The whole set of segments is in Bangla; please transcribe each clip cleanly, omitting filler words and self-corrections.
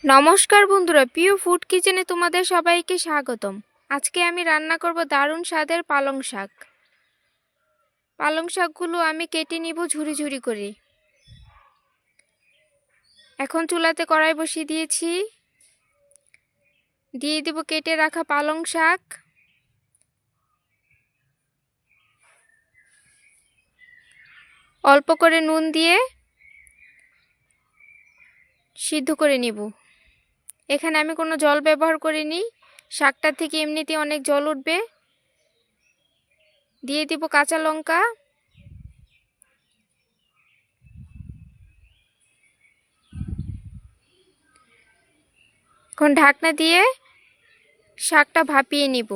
নমস্কার বন্ধুরা, প্রিয় ফুড কিচেনে তোমাদের সবাইকে স্বাগতম। আজকে আমি রান্না করব দারুণ স্বাদের পালং শাক। পালং শাকগুলো আমি কেটে নিব ঝুরি ঝুরি করে। এখন চুলাতে কড়াই বসিয়ে দিয়েছি, দিয়ে দিব কেটে রাখা পালং শাক। অল্প করে নুন দিয়ে সিদ্ধ করে নিব। এখানে আমি কোনো জল ব্যবহার করিনি, শাকটা থেকে এমনিতেই অনেক জল উঠবে। দিয়ে দিব কাঁচা লঙ্কা, এখন ঢাকনা দিয়ে শাকটা ভাপিয়ে নিব।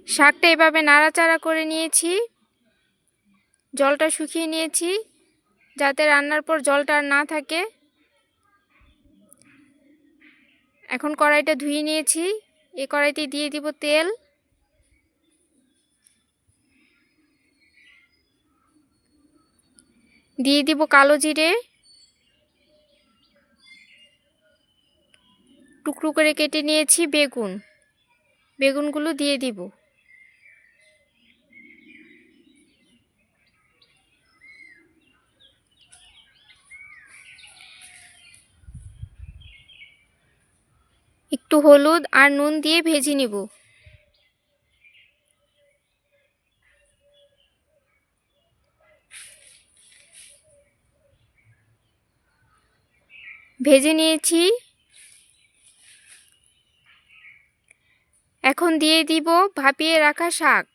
শাকটা এভাবে নাড়াচাড়া করে নিয়েছি, জলটা শুকিয়ে নিয়েছি যাতে রান্নার পর জলটা আর না থাকে। এখন কড়াইটা ধুয়ে নিয়েছি, এই কড়াইতে দিয়ে দিব তেল। দিয়ে দিব কালো জিরে, টুকরো করে কেটে নিয়েছি বেগুনগুলো দিয়ে দিব। একটু হলুদ আর নুন দিয়ে ভেজে নিব। ভেজে নিয়েছি, এখন দিয়ে দিব ভাপিয়ে রাখা শাক।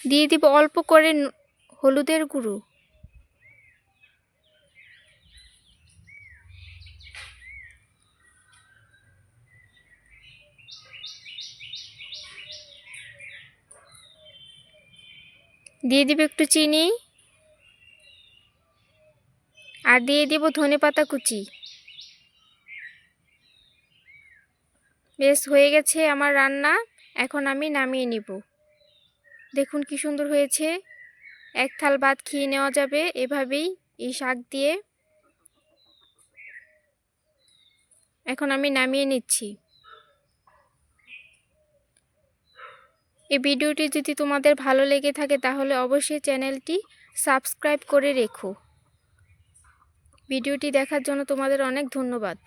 দিয়ে দিব অল্প করে হলুদের গুঁড়ো। দিয়ে দিব একটু চিনি, আর দিয়ে দিব ধনেপাতা কুচি। বেশ হয়ে গেছে আমার রান্না, এখন আমি নামিয়ে নিব। দেখুন কি সুন্দর হয়েছে, এক থাল ভাত খেয়ে নেওয়া যাবে এভাবেই এই শাক দিয়ে। এখন আমি নামিয়ে নিচ্ছি। এই ভিডিওটি যদি তোমাদের ভালো লেগে থাকে তাহলে অবশ্যই চ্যানেলটি সাবস্ক্রাইব করে রেখো। ভিডিওটি দেখার জন্য তোমাদের অনেক ধন্যবাদ।